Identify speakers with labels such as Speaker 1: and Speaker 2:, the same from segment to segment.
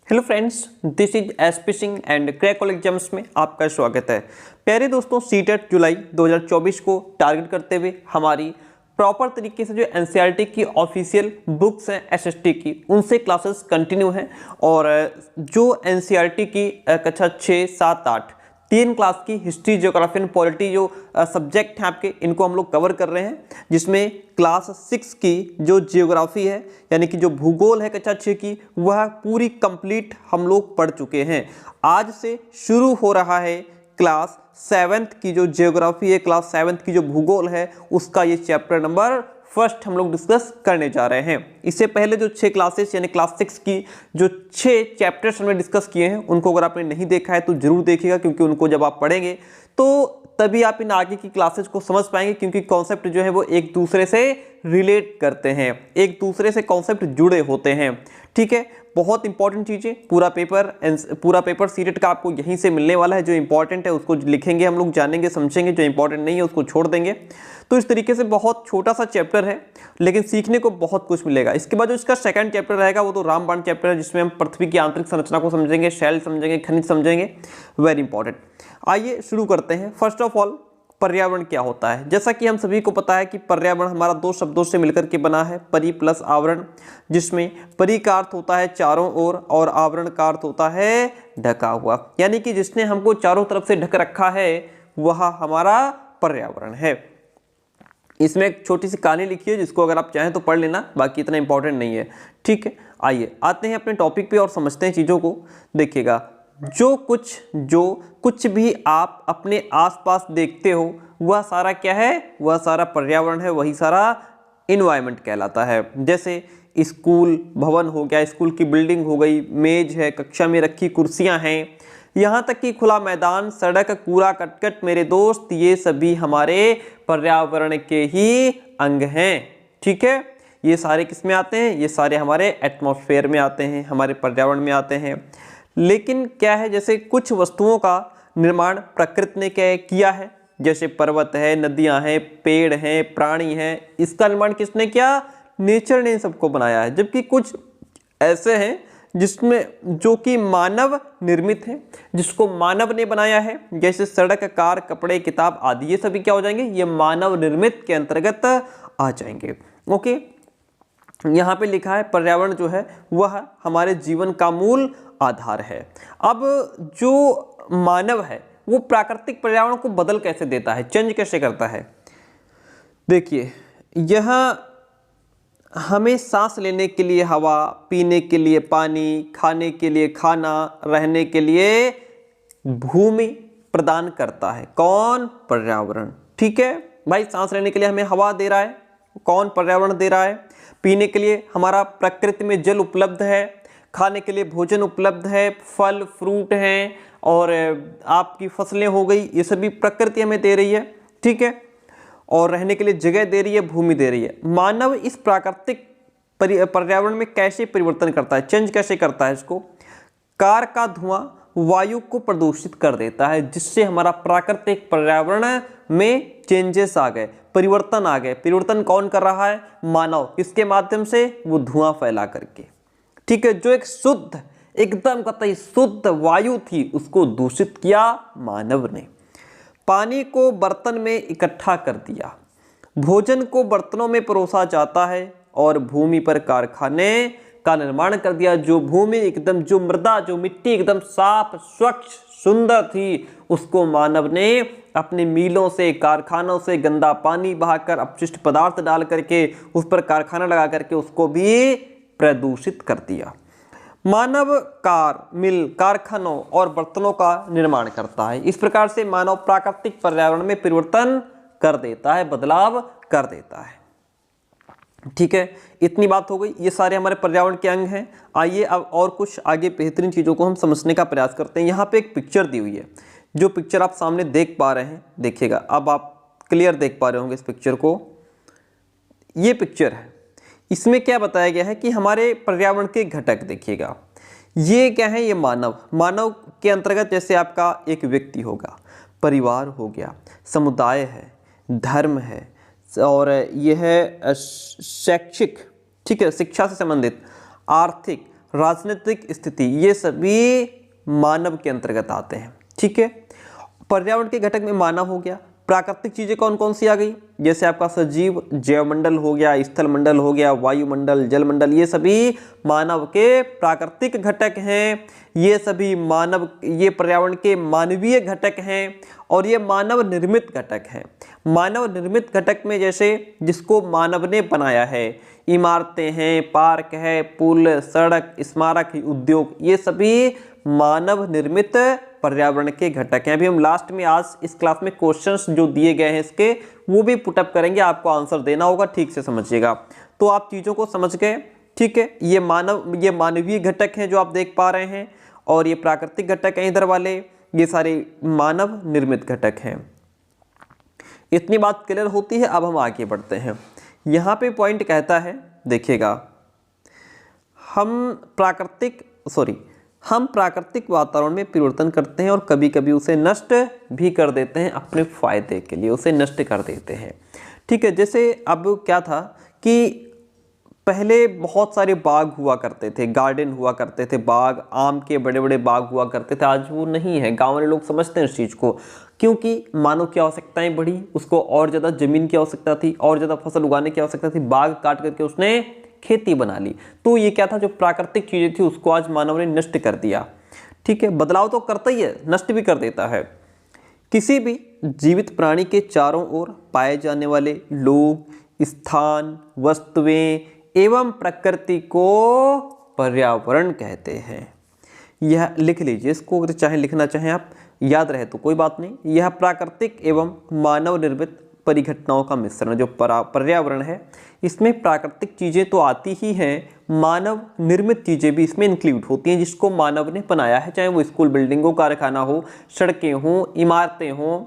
Speaker 1: Hello friends, this is SP Singh and crack college exams में आपका स्वागत है। प्यारे दोस्तों, सीटेट जुलाई 2024 को टारगेट करते हुए हमारी प्रॉपर तरीके से जो एनसीईआरटी की ऑफिशियल बुक्स हैं एसएसटी की, उनसे क्लासेस कंटिन्यू हैं। और जो एनसीईआरटी की कक्षा 6, 7, 8 3 क्लास की हिस्ट्री, ज्योग्राफी एंड पॉलिटी जो सब्जेक्ट हैं आपके, इनको हम लोग कवर कर रहे हैं। जिसमें क्लास 6 की जो जियोग्राफी है, यानी कि जो भूगोल है कक्षा 6 की, वह पूरी कंप्लीट हम लोग पढ़ चुके हैं। आज से शुरू हो रहा है क्लास 7th की जो जियोग्राफी है, क्लास 7th की जो भूगोल है, उसका ये चैप्टर नंबर फर्स्ट हम लोग डिस्कस करने जा रहे हैं। इससे पहले जो 6 क्लासेस यानी क्लास 6 की जो 6 चैप्टर्स हमने डिस्कस किए हैं, उनको अगर आपने नहीं देखा है तो जरूर देखिएगा, क्योंकि उनको जब आप पढ़ेंगे तो तभी आप इन आगे की क्लासेस को समझ पाएंगे, क्योंकि कॉन्सेप्ट जो है वो एक दूसरे से रिलेट करते हैं, एक दूसरे से कॉन्सेप्ट जुड़े होते हैं। ठीक है, बहुत इंपॉर्टेंट चीज़ें। पूरा पेपर सीटेट का आपको यहीं से मिलने वाला है। जो इंपॉर्टेंट है उसको लिखेंगे हम लोग, जानेंगे, समझेंगे, जो इंपॉर्टेंट नहीं है उसको छोड़ देंगे। तो इस तरीके से बहुत छोटा सा चैप्टर है, लेकिन सीखने को बहुत कुछ मिलेगा। इसके बाद जो इसका सेकंड चैप्टर रहेगा वो तो रामबाण चैप्टर है, जिसमें हम पृथ्वी की आंतरिक संरचना को समझेंगे, शैल समझेंगे, खनिज समझेंगे। Very important. आइए शुरू करते हैं। फर्स्ट ऑफ ऑल, पर्यावरण क्या होता है। जैसा कि हम सभी को पता है कि पर्यावरण हमारा 2 शब्दों से मिलकर के बना है, परि प्लस आवरण, जिसमें परि का अर्थ होता है चारों ओर और आवरण का अर्थ होता है ढका हुआ, यानी कि जिसने हमको चारों तरफ से ढक रखा है वह हमारा पर्यावरण है। इसमें एक छोटी सी कहानी लिखी है, जिसको अगर आप चाहें तो पढ़ लेना, बाकी इतना इंपॉर्टेंट नहीं है। ठीक है, आइए आते हैं अपने टॉपिक पे और समझते हैं चीज़ों को। देखिएगा, जो कुछ भी आप अपने आसपास देखते हो वह सारा क्या है, वह सारा पर्यावरण है, वही सारा इन्वायरमेंट कहलाता है। जैसे स्कूल भवन हो गया, स्कूल की बिल्डिंग हो गई, मेज है, कक्षा में रखी कुर्सियां हैं, यहाँ तक कि खुला मैदान, सड़क, कूड़ा करकट, मेरे दोस्त, ये सभी हमारे पर्यावरण के ही अंग हैं। ठीक है, ये सारे किस में आते हैं, ये सारे हमारे एटमॉस्फेयर में आते हैं, हमारे पर्यावरण में आते हैं। लेकिन क्या है, जैसे कुछ वस्तुओं का निर्माण प्रकृति ने क्या किया है, जैसे पर्वत है, नदियां हैं, पेड़ हैं, प्राणी हैं, इसका निर्माण किसने किया, नेचर ने इन सबको बनाया है। जबकि कुछ ऐसे हैं जिसमें जो कि मानव निर्मित है, जिसको मानव ने बनाया है, जैसे सड़क, कार, कपड़े, किताब आदि, ये सभी क्या हो जाएंगे, ये मानव निर्मित के अंतर्गत आ जाएंगे। ओके, यहाँ पे लिखा है पर्यावरण जो है वह हमारे जीवन का मूल आधार है। अब जो मानव है वो प्राकृतिक पर्यावरण को बदल कैसे देता है, चेंज कैसे करता है। देखिए, यह हमें सांस लेने के लिए हवा, पीने के लिए पानी, खाने के लिए खाना, रहने के लिए भूमि प्रदान करता है। कौन, पर्यावरण। ठीक है भाई, सांस लेने के लिए हमें हवा दे रहा है, कौन, पर्यावरण दे रहा है। पीने के लिए हमारा प्रकृति में जल उपलब्ध है, खाने के लिए भोजन उपलब्ध है, फल फ्रूट हैं, और आपकी फसलें हो गई, ये सभी प्रकृति हमें दे रही है। ठीक है, और रहने के लिए जगह दे रही है, भूमि दे रही है। मानव इस प्राकृतिक पर्यावरण में कैसे परिवर्तन करता है, चेंज कैसे करता है इसको। कार का धुआं वायु को प्रदूषित कर देता है, जिससे हमारा प्राकृतिक पर्यावरण में चेंजेस आ गए, परिवर्तन आ गए। परिवर्तन कौन कर रहा है, मानव। किसके माध्यम से, वो धुआं फैला करके। ठीक है, जो एक शुद्ध, एकदम कतई शुद्ध वायु थी, उसको दूषित किया मानव ने। पानी को बर्तन में इकट्ठा कर दिया, भोजन को बर्तनों में परोसा जाता है, और भूमि पर कारखाने का निर्माण कर दिया। जो भूमि एकदम, जो मृदा, जो मिट्टी एकदम साफ, स्वच्छ, सुंदर थी, उसको मानव ने अपने मिलों से, कारखानों से गंदा पानी बहाकर, अपशिष्ट पदार्थ डाल करके, उस पर कारखाना लगा करके उसको भी प्रदूषित कर दिया। मानव कार, मिल, कारखानों और बर्तनों का निर्माण करता है। इस प्रकार से मानव प्राकृतिक पर्यावरण में परिवर्तन कर देता है, बदलाव कर देता है। ठीक है, इतनी बात हो गई, ये सारे हमारे पर्यावरण के अंग हैं। आइए अब और कुछ आगे बेहतरीन चीज़ों को हम समझने का प्रयास करते हैं। यहाँ पे एक पिक्चर दी हुई है, जो पिक्चर आप सामने देख पा रहे हैं, देखिएगा, अब आप क्लियर देख पा रहे होंगे इस पिक्चर को। ये पिक्चर है, इसमें क्या बताया गया है कि हमारे पर्यावरण के घटक देखिएगा। ये क्या है, ये मानव के अंतर्गत जैसे आपका एक व्यक्ति होगा, परिवार हो गया, समुदाय है, धर्म है, और यह है शैक्षिक, ठीक है, शिक्षा से संबंधित, आर्थिक, राजनीतिक स्थिति, ये सभी मानव के अंतर्गत आते हैं। ठीक है, पर्यावरण के घटक में मानव हो गया। प्राकृतिक चीजें कौन कौन सी आ गई, जैसे आपका सजीव जैवमंडल हो गया, स्थल मंडल हो गया, वायुमंडल, जलमंडल, ये सभी मानव के प्राकृतिक घटक हैं। ये सभी मानव, ये पर्यावरण के मानवीय घटक हैं और ये मानव निर्मित घटक हैं। मानव निर्मित घटक में जैसे जिसको मानव ने बनाया है, इमारतें हैं, पार्क है, पुल, सड़क, स्मारक, उद्योग, ये सभी मानव निर्मित पर्यावरण के घटक हैं। अभी हम लास्ट में आज इस क्लास में क्वेश्चंस जो दिए गए हैं इसके, वो भी पुटअप करेंगे, आपको आंसर देना होगा, ठीक से समझिएगा। तो आप चीज़ों को समझ गए। ठीक है, ये मानवीय घटक हैं जो आप देख पा रहे हैं, और ये प्राकृतिक घटक हैं इधर वाले, ये सारे मानव निर्मित घटक हैं। इतनी बात क्लियर होती है। अब हम आगे बढ़ते हैं। यहाँ पे पॉइंट कहता है, देखिएगा, हम प्राकृतिक वातावरण में परिवर्तन करते हैं और कभी कभी उसे नष्ट भी कर देते हैं, अपने फायदे के लिए उसे नष्ट कर देते हैं। ठीक है, जैसे अब क्या था कि पहले बहुत सारे बाग हुआ करते थे, गार्डन हुआ करते थे, बाग, आम के बड़े बड़े बाग हुआ करते थे। आज वो नहीं है। गांव वाले लोग समझते हैं इस चीज़ को, क्योंकि मानव की आवश्यकताएं बढ़ी, उसको और ज़्यादा ज़मीन की आवश्यकता थी, और ज़्यादा फसल उगाने की आवश्यकता थी, बाग काट करके उसने खेती बना ली। तो ये क्या था, जो प्राकृतिक चीज़ें थी उसको आज मानव ने नष्ट कर दिया। ठीक है, बदलाव तो करता ही है, नष्ट भी कर देता है। किसी भी जीवित प्राणी के चारों ओर पाए जाने वाले लोग, स्थान, वस्तुएं एवं प्रकृति को पर्यावरण कहते हैं। यह लिख लीजिए इसको, अगर चाहे लिखना चाहें आप, याद रहे तो कोई बात नहीं। यह प्राकृतिक एवं मानव निर्मित परिघटनाओं का मिश्रण जो पर्यावरण है, इसमें प्राकृतिक चीज़ें तो आती ही हैं, मानव निर्मित चीज़ें भी इसमें इंक्लूड होती हैं, जिसको मानव ने बनाया है, चाहे वो स्कूल, बिल्डिंग हो, कारखाना हो, सड़कें हों, इमारतें हों।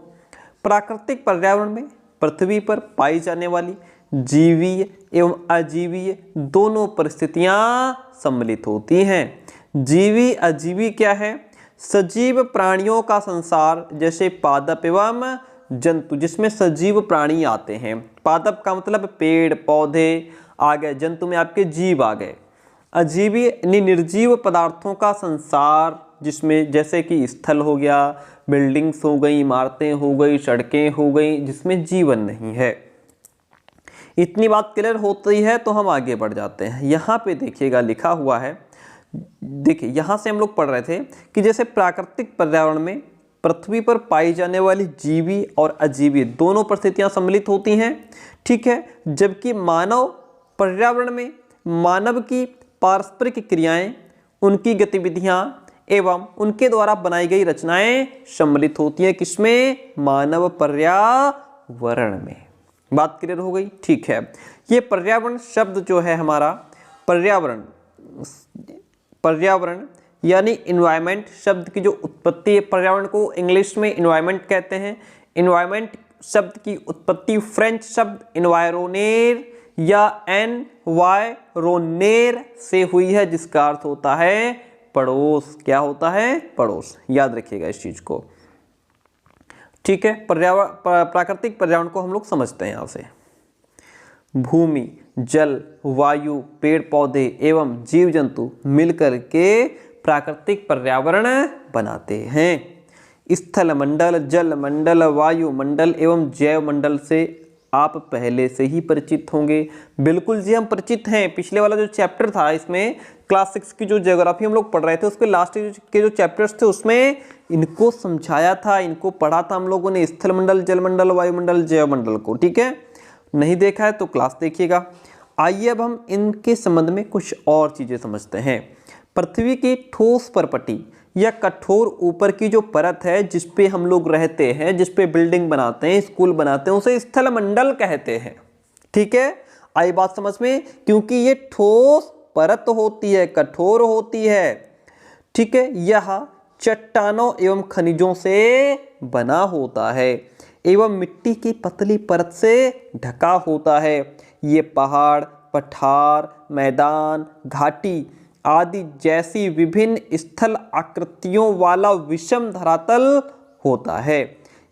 Speaker 1: प्राकृतिक पर्यावरण में पृथ्वी पर पाई जाने वाली जीवीय एवं अजीवीय दोनों परिस्थितियां सम्मिलित होती हैं। जीवी अजीवी क्या है, सजीव प्राणियों का संसार, जैसे पादप एवं जंतु, जिसमें सजीव प्राणी आते हैं। पादप का मतलब पेड़ पौधे आ गए, जंतु में आपके जीव आ गए। अजीवी यानी निर्जीव पदार्थों का संसार, जिसमें जैसे कि स्थल हो गया, बिल्डिंग्स हो गई, इमारतें हो गई, सड़कें हो गई, जिसमें जीवन नहीं है। इतनी बात क्लियर होती है तो हम आगे बढ़ जाते हैं। यहाँ पे देखिएगा लिखा हुआ है, देखिए यहाँ से हम लोग पढ़ रहे थे कि जैसे प्राकृतिक पर्यावरण में पृथ्वी पर पाई जाने वाली जीवी और अजीवी दोनों परिस्थितियां सम्मिलित होती हैं। ठीक है, जबकि मानव पर्यावरण में मानव की पारस्परिक क्रियाएं, उनकी गतिविधियां एवं उनके द्वारा बनाई गई रचनाएं सम्मिलित होती हैं। किसमें, मानव पर्यावरण में। बात क्लियर हो गई। ठीक है, ये पर्यावरण शब्द जो है हमारा, पर्यावरण यानी इन्वायरमेंट शब्द की जो उत्पत्ति है, पर्यावरण को इंग्लिश में इन्वायरमेंट कहते हैं। इन्वायरमेंट शब्द की उत्पत्ति फ्रेंच शब्द इन्वायरोनेर या एनवायरोनेर से हुई है, जिसका अर्थ होता है पड़ोस। क्या होता है, पड़ोस। याद रखिएगा इस चीज को। ठीक है, प्राकृतिक पर्यावरण को हम लोग समझते हैं यहाँ से। भूमि, जल, वायु, पेड़ पौधे एवं जीव जंतु मिलकर के प्राकृतिक पर्यावरण बनाते हैं। स्थल मंडल, जल मंडल, वायु मंडल एवं जैव मंडल से आप पहले से ही परिचित होंगे। बिल्कुल जी, हम परिचित हैं। पिछले वाला जो चैप्टर था, इसमें क्लास 6 की जो ज्योग्राफी हम लोग पढ़ रहे थे, उसके लास्ट के जो चैप्टर्स थे उसमें इनको समझाया था, इनको पढ़ा था हम लोगों ने, स्थल मंडल, जल मंडल, वायुमंडल, जैव मंडल को। ठीक है, नहीं देखा है तो क्लास देखिएगा। आइए अब हम इनके संबंध में कुछ और चीजें समझते हैं। पृथ्वी की ठोस परपटी या कठोर ऊपर की जो परत है, जिस पे हम लोग रहते हैं, जिस पे बिल्डिंग बनाते हैं, स्कूल बनाते हैं, उसे स्थल मंडल कहते हैं। ठीक है, आई बात समझ में, क्योंकि ये ठोस परत होती है, कठोर होती है। ठीक है, यह चट्टानों एवं खनिजों से बना होता है एवं मिट्टी की पतली परत से ढका होता है। ये पहाड़, पठार, मैदान, घाटी आदि जैसी विभिन्न स्थल आकृतियों वाला विषम धरातल होता है।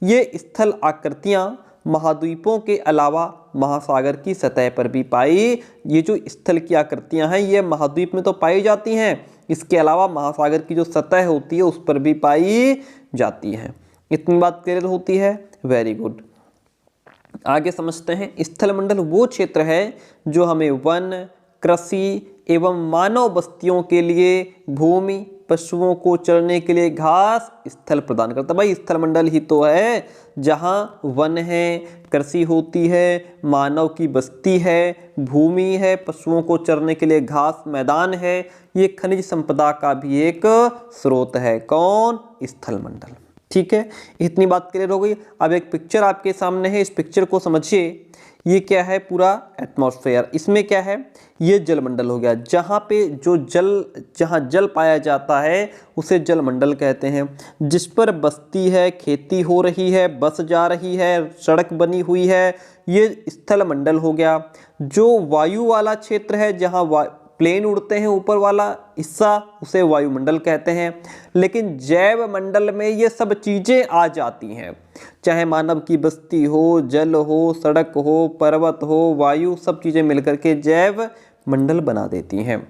Speaker 1: ये स्थल आकृतियां महाद्वीपों के अलावा महासागर की सतह पर भी पाई। ये जो स्थल की आकृतियां हैं ये महाद्वीप में तो पाई जाती हैं, इसके अलावा महासागर की जो सतह होती है उस पर भी पाई जाती है। इतनी बात क्लियर होती है? Very good. आगे समझते हैं। स्थलमंडल वो क्षेत्र है जो हमें वन, कृषि एवं मानव बस्तियों के लिए भूमि, पशुओं को चरने के लिए घास स्थल प्रदान करता है। भाई स्थलमंडल ही तो है जहाँ वन है, कृषि होती है, मानव की बस्ती है, भूमि है, पशुओं को चरने के लिए घास मैदान है। ये खनिज संपदा का भी एक स्रोत है। कौन? स्थलमंडल। ठीक है, इतनी बात क्लियर हो गई। अब एक पिक्चर आपके सामने है, इस पिक्चर को समझिए। ये क्या है? पूरा एटमॉस्फेयर। इसमें क्या है? ये जलमंडल हो गया। जहाँ पे जो जहाँ जल पाया जाता है उसे जलमंडल कहते हैं। जिस पर बस्ती है, खेती हो रही है, बस जा रही है, सड़क बनी हुई है, ये स्थलमंडल हो गया। जो वायु वाला क्षेत्र है, जहाँ प्लेन उड़ते हैं ऊपर वाला हिस्सा, उसे वायुमंडल कहते हैं। लेकिन जैव मंडल में ये सब चीज़ें आ जाती हैं, चाहे मानव की बस्ती हो, जल हो, सड़क हो, पर्वत हो, वायु, सब चीज़ें मिलकर के जैव मंडल बना देती हैं।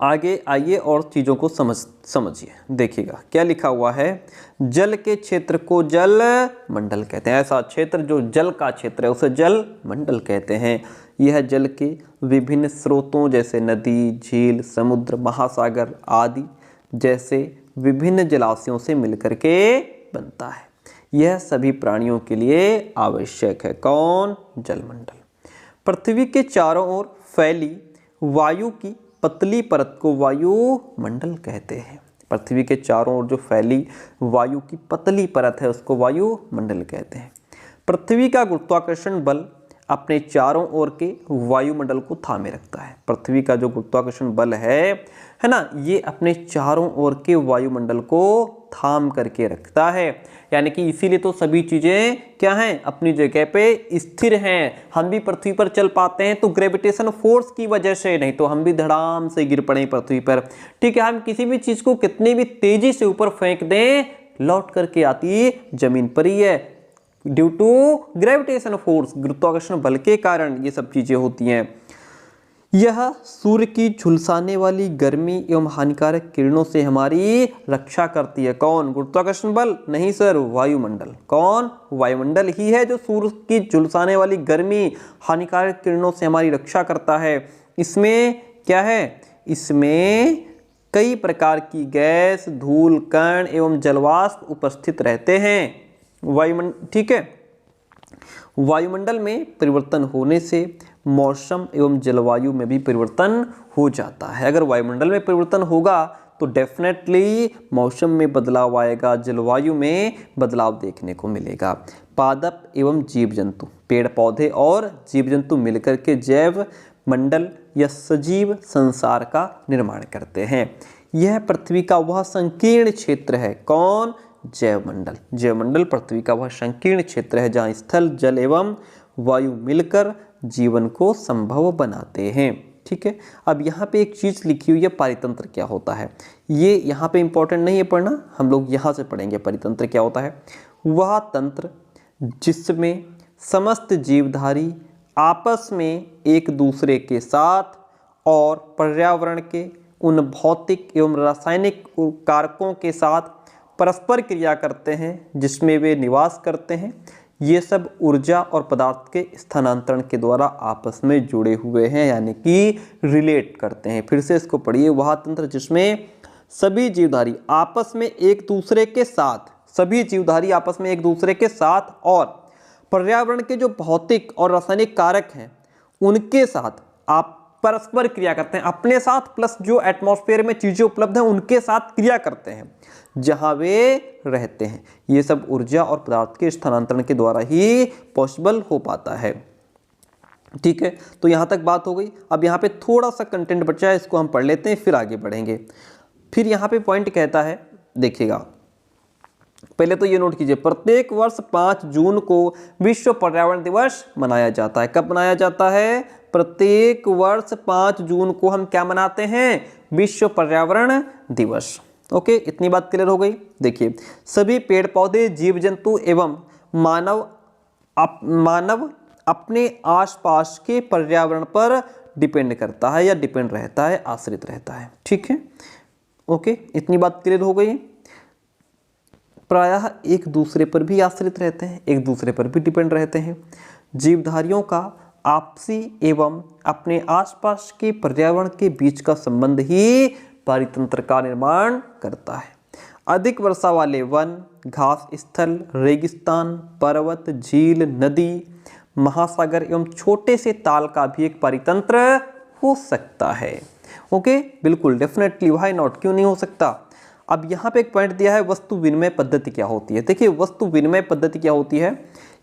Speaker 1: आगे आइए और चीज़ों को समझिए। देखिएगा क्या लिखा हुआ है। जल के क्षेत्र को जल मंडल कहते हैं। ऐसा क्षेत्र जो जल का क्षेत्र है उसे जल मंडल कहते हैं। यह जल के विभिन्न स्रोतों जैसे नदी, झील, समुद्र, महासागर आदि जैसे विभिन्न जलाशयों से मिलकर के बनता है। यह सभी प्राणियों के लिए आवश्यक है। कौन? जलमंडल। पृथ्वी के चारों ओर फैली वायु की पतली परत को वायुमंडल कहते हैं। पृथ्वी के चारों ओर जो फैली वायु की पतली परत है उसको वायुमंडल कहते हैं। पृथ्वी का गुरुत्वाकर्षण बल अपने चारों ओर के वायुमंडल को थामे रखता है। पृथ्वी का जो गुरुत्वाकर्षण बल है ना, ये अपने चारों ओर के वायुमंडल को थाम करके रखता है। यानी कि इसीलिए तो सभी चीज़ें क्या हैं? अपनी जगह पे स्थिर हैं। हम भी पृथ्वी पर चल पाते हैं तो ग्रेविटेशन फोर्स की वजह से, नहीं तो हम भी धड़ाम से गिर पड़े पृथ्वी पर। ठीक है, हम किसी भी चीज़ को कितनी भी तेजी से ऊपर फेंक दें, लौट करके आती जमीन पर ही है। ड्यू टू ग्रेविटेशन फोर्स, गुरुत्वाकर्षण बल के कारण ये सब चीज़ें होती हैं। यह सूर्य की झुलसाने वाली गर्मी एवं हानिकारक किरणों से हमारी रक्षा करती है। कौन? गुरुत्वाकर्षण बल? नहीं सर, वायुमंडल। कौन? वायुमंडल ही है जो सूर्य की झुलसाने वाली गर्मी, हानिकारक किरणों से हमारी रक्षा करता है। इसमें क्या है? इसमें कई प्रकार की गैस, धूल कण एवं जलवाष्प उपस्थित रहते हैं। वायुमंडल, ठीक है। वायुमंडल में परिवर्तन होने से मौसम एवं जलवायु में भी परिवर्तन हो जाता है। अगर वायुमंडल में परिवर्तन होगा तो डेफिनेटली मौसम में बदलाव आएगा, जलवायु में बदलाव देखने को मिलेगा। पादप एवं जीव जंतु, पेड़ पौधे और जीव जंतु मिलकर के जैव मंडल या सजीव संसार का निर्माण करते हैं। यह पृथ्वी का वह संकीर्ण क्षेत्र है। कौन? जैवमंडल। जैवमंडल पृथ्वी का वह संकीर्ण क्षेत्र है जहाँ स्थल, जल एवं वायु मिलकर जीवन को संभव बनाते हैं। ठीक है, अब यहाँ पे एक चीज़ लिखी हुई है, पारितंत्र क्या होता है। ये यहाँ पे इंपॉर्टेंट नहीं है पढ़ना, हम लोग यहाँ से पढ़ेंगे। पारितंत्र क्या होता है? वह तंत्र जिसमें समस्त जीवधारी आपस में एक दूसरे के साथ और पर्यावरण के उन भौतिक एवं रासायनिक कारकों के साथ परस्पर क्रिया करते हैं जिसमें वे निवास करते हैं। ये सब ऊर्जा और पदार्थ के स्थानांतरण के द्वारा आपस में जुड़े हुए हैं, यानी कि रिलेट करते हैं। फिर से इसको पढ़िए। वह तंत्र जिसमें सभी जीवधारी आपस में एक दूसरे के साथ, सभी जीवधारी आपस में एक दूसरे के साथ और पर्यावरण के जो भौतिक और रासायनिक कारक हैं उनके साथ आप परस्पर क्रिया करते हैं, अपने साथ प्लस जो एटमॉस्फेयर में चीज़ें उपलब्ध हैं उनके साथ क्रिया करते हैं जहाँ वे रहते हैं। ये सब ऊर्जा और पदार्थ के स्थानांतरण के द्वारा ही पॉसिबल हो पाता है। ठीक है, तो यहाँ तक बात हो गई। अब यहाँ पे थोड़ा सा कंटेंट बचा है, इसको हम पढ़ लेते हैं फिर आगे बढ़ेंगे। फिर यहाँ पे पॉइंट कहता है, देखिएगा, पहले तो ये नोट कीजिए, प्रत्येक वर्ष 5 जून को विश्व पर्यावरण दिवस मनाया जाता है। कब मनाया जाता है? प्रत्येक वर्ष 5 जून को हम क्या मनाते हैं? विश्व पर्यावरण दिवस। ओके, इतनी बात क्लियर हो गई। देखिए, सभी पेड़ पौधे, जीव जंतु एवं मानव मानव अपने आसपास के पर्यावरण पर डिपेंड करता है या डिपेंड रहता है, आश्रित रहता है। ठीक है, ओके, इतनी बात क्लियर हो गई। प्रायः एक दूसरे पर भी आश्रित रहते हैं, एक दूसरे पर भी डिपेंड रहते हैं। जीवधारियों का आपसी एवं अपने आसपास के पर्यावरण के बीच का संबंध ही पारितंत्र का निर्माण करता है। अधिक वर्षा वाले वन, घास स्थल, रेगिस्तान, पर्वत, झील, नदी, महासागर एवं छोटे से ताल का भी एक पारितंत्र हो सकता है। ओके, बिल्कुल, डेफिनेटली, व्हाई नॉट, क्यों नहीं हो सकता। अब यहाँ पे एक पॉइंट दिया है, वस्तु विनिमय पद्धति क्या होती है। देखिए, वस्तु विनिमय पद्धति क्या होती है,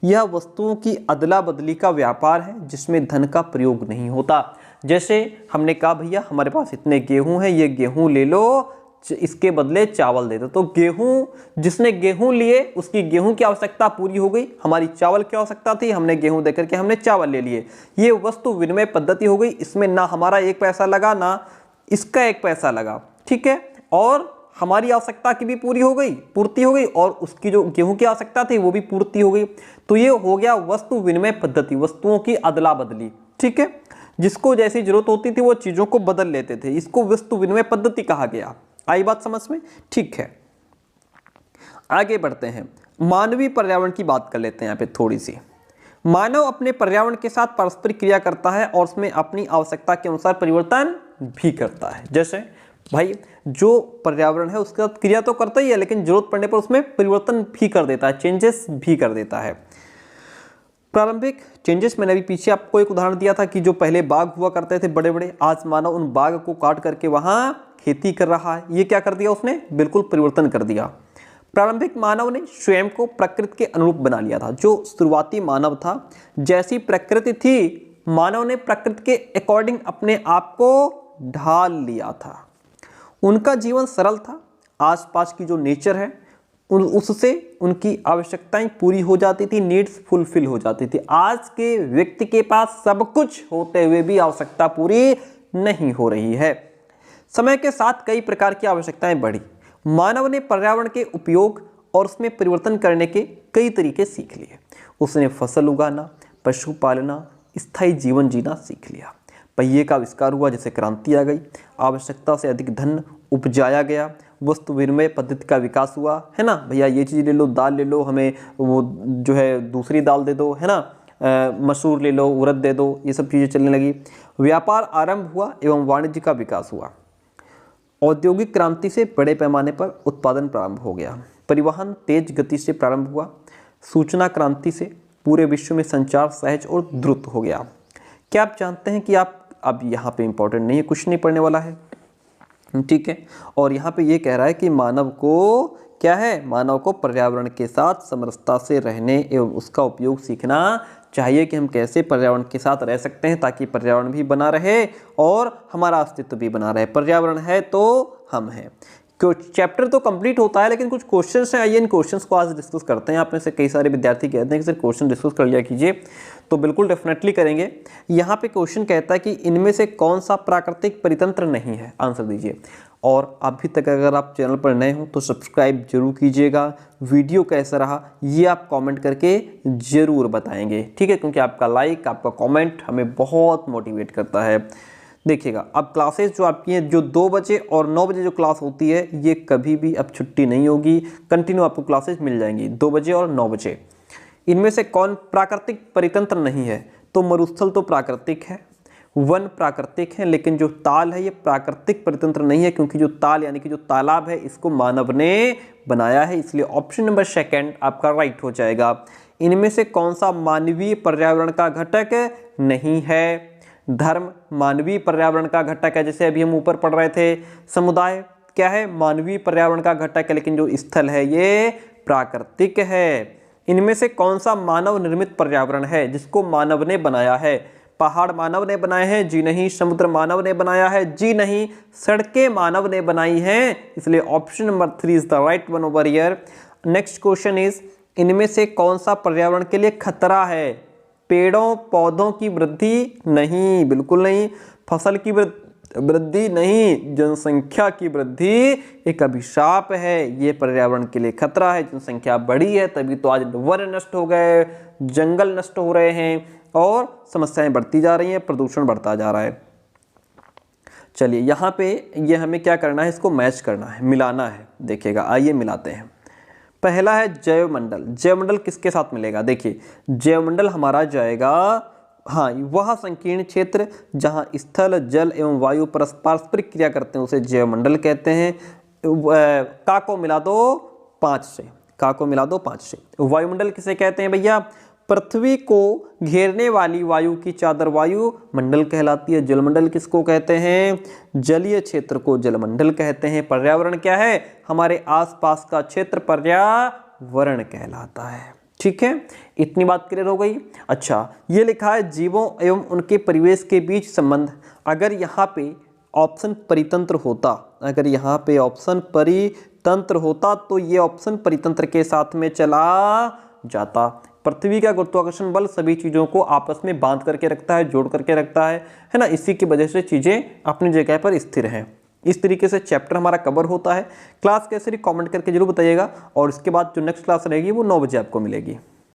Speaker 1: यह वस्तुओं की अदला बदली का व्यापार है जिसमें धन का प्रयोग नहीं होता। जैसे हमने कहा भैया हमारे पास इतने गेहूं है, ये गेहूं ले लो, इसके बदले चावल दे दो। तो गेहूं, जिसने गेहूं लिए उसकी गेहूं की आवश्यकता पूरी हो गई, हमारी चावल की आवश्यकता थी, हमने गेहूं देकर के हमने चावल ले लिए। ये वस्तु विनिमय पद्धति हो गई। इसमें ना हमारा एक पैसा लगा ना इसका एक पैसा लगा। ठीक है, और हमारी आवश्यकता की भी पूरी हो गई, पूर्ति हो गई, और उसकी जो गेहूं की आवश्यकता थी वो भी पूर्ति हो गई। तो ये हो गया वस्तु विनिमय पद्धति, वस्तुओं की अदला बदली। ठीक है, जिसको जैसी जरूरत होती थी वो चीजों को बदल लेते थे, इसको वस्तु विनिमय पद्धति कहा गया। आई बात समझ में। ठीक है, आगे बढ़ते हैं, मानवीय पर्यावरण की बात कर लेते हैं। यहाँ पे थोड़ी सी, मानव अपने पर्यावरण के साथ पारस्परिक क्रिया करता है और उसमें अपनी आवश्यकता के अनुसार परिवर्तन भी करता है। जैसे भाई जो पर्यावरण है उसके साथ क्रिया तो करता ही है, लेकिन जरूरत पड़ने पर उसमें परिवर्तन भी कर देता है, चेंजेस भी कर देता है। प्रारंभिक चेंजेस, मैंने अभी पीछे आपको एक उदाहरण दिया था कि जो पहले बाग हुआ करते थे बड़े बड़े, आज मानव उन बाग को काट करके वहां खेती कर रहा है। ये क्या कर दिया उसने, बिल्कुल परिवर्तन कर दिया। प्रारंभिक मानव ने स्वयं को प्रकृति के अनुरूप बना लिया था। जो शुरुआती मानव था, जैसी प्रकृति थी, मानव ने प्रकृति के अकॉर्डिंग अपने आप को ढाल लिया था। उनका जीवन सरल था, आसपास की जो नेचर है उससे उनकी आवश्यकताएं पूरी हो जाती थी, नीड्स फुलफिल हो जाती थी। आज के व्यक्ति के पास सब कुछ होते हुए भी आवश्यकता पूरी नहीं हो रही है। समय के साथ कई प्रकार की आवश्यकताएं बढ़ी। मानव ने पर्यावरण के उपयोग और उसमें परिवर्तन करने के कई तरीके सीख लिए। उसने फसल उगाना, पशु पालना, स्थायी जीवन जीना सीख लिया। पहिए का आविष्कार हुआ, जैसे क्रांति आ गई। आवश्यकता से अधिक धन उपजाया गया। वस्तु विनिमय पद्धति का विकास हुआ, है ना भैया, ये चीज़ ले लो, दाल ले लो, हमें वो जो है दूसरी दाल दे दो, है ना, मसूर ले लो, उड़द दे दो, ये सब चीज़ें चलने लगी। व्यापार आरंभ हुआ एवं वाणिज्य का विकास हुआ। औद्योगिक क्रांति से बड़े पैमाने पर उत्पादन प्रारंभ हो गया। परिवहन तेज गति से प्रारंभ हुआ। सूचना क्रांति से पूरे विश्व में संचार सहज और द्रुत हो गया। क्या आप जानते हैं कि आप, अब यहाँ पे इंपॉर्टेंट नहीं है, कुछ नहीं पढ़ने वाला है, ठीक है। और यहाँ पे ये कह रहा है कि मानव को क्या है, मानव को पर्यावरण के साथ समरसता से रहने एवं उसका उपयोग सीखना चाहिए कि हम कैसे पर्यावरण के साथ रह सकते हैं ताकि पर्यावरण भी बना रहे और हमारा अस्तित्व भी बना रहे। पर्यावरण है तो हम हैं। चैप्टर तो कंप्लीट होता है, लेकिन कुछ क्वेश्चंस हैं, आइए इन क्वेश्चंस को आज डिस्कस करते हैं। आप में से कई सारे विद्यार्थी कहते हैं कि सर क्वेश्चन डिस्कस कर लिया कीजिए, तो बिल्कुल डेफिनेटली करेंगे। यहाँ पे क्वेश्चन कहता है कि इनमें से कौन सा प्राकृतिक परितंत्र नहीं है, आंसर दीजिए। और अभी तक अगर आप चैनल पर नए हो तो सब्सक्राइब जरूर कीजिएगा। वीडियो कैसा रहा ये आप कमेंट करके ज़रूर बताएंगे, ठीक है, क्योंकि आपका लाइक, आपका कमेंट हमें बहुत मोटिवेट करता है। देखिएगा, अब क्लासेस जो आपकी हैं, जो 2 बजे और 9 बजे जो क्लास होती है, ये कभी भी अब छुट्टी नहीं होगी, कंटिन्यू आपको क्लासेस मिल जाएंगी 2 बजे और 9 बजे। इनमें से कौन प्राकृतिक परितंत्र नहीं है, तो मरुस्थल तो प्राकृतिक है, वन प्राकृतिक है, लेकिन जो ताल है ये प्राकृतिक परितंत्र नहीं है, क्योंकि जो ताल यानी कि जो तालाब है इसको मानव ने बनाया है, इसलिए ऑप्शन नंबर 2 आपका राइट हो जाएगा। इनमें से कौन सा मानवीय पर्यावरण का घटक नहीं है, धर्म मानवीय पर्यावरण का घटक है, जैसे अभी हम ऊपर पढ़ रहे थे। समुदाय क्या है, मानवीय पर्यावरण का घटक है, लेकिन जो स्थल है ये प्राकृतिक है। इनमें से कौन सा मानव निर्मित पर्यावरण है जिसको मानव ने बनाया है, पहाड़ मानव ने बनाए हैं, जी नहीं। समुद्र मानव ने बनाया है, जी नहीं। सड़कें मानव ने बनाई हैं, इसलिए option number 3 is the right one over here. Next question is, इनमें से कौन सा पर्यावरण के लिए खतरा है, पेड़ों पौधों की वृद्धि नहीं, बिल्कुल नहीं। फसल की वृद्धि नहीं, जनसंख्या की वृद्धि एक अभिशाप है, ये पर्यावरण के लिए खतरा है। जनसंख्या बढ़ी है तभी तो आज वन नष्ट हो गए, जंगल नष्ट हो रहे हैं और समस्याएं बढ़ती जा रही हैं, प्रदूषण बढ़ता जा रहा है। चलिए यहाँ पे ये हमें क्या करना है, इसको मैच करना है, मिलाना है। देखिएगा, आइए मिलाते हैं। पहला है जैवमंडल। जैवमंडल किसके साथ मिलेगा? देखिए, जैवमंडल हमारा जाएगा, हाँ, वह संकीर्ण क्षेत्र जहाँ स्थल, जल एवं वायु पारस्परिक क्रिया करते हैं उसे जैवमंडल कहते हैं। का को मिला दो 5 से, का को मिला दो 5 से। वायुमंडल किसे कहते हैं भैया? पृथ्वी को घेरने वाली वायु की चादर वायु मंडल कहलाती है। जलमंडल किसको कहते हैं? जलीय क्षेत्र को जलमंडल कहते हैं। पर्यावरण क्या है? हमारे आसपास का क्षेत्र पर्यावरण कहलाता है। ठीक है, इतनी बात क्लियर हो गई। अच्छा, ये लिखा है जीवों एवं उनके परिवेश के बीच संबंध। अगर यहाँ पे ऑप्शन परितंत्र होता, अगर यहाँ पे ऑप्शन परितंत्र होता तो ये ऑप्शन परितंत्र के साथ में चला जाता। पृथ्वी का गुरुत्वाकर्षण बल सभी चीज़ों को आपस में बांध करके रखता है, जोड़ करके रखता है ना। इसी की वजह से चीज़ें अपनी जगह पर स्थिर हैं। इस तरीके से चैप्टर हमारा कवर होता है। क्लास कैसे रही कमेंट करके जरूर बताइएगा, और इसके बाद जो नेक्स्ट क्लास रहेगी वो 9 बजे आपको मिलेगी।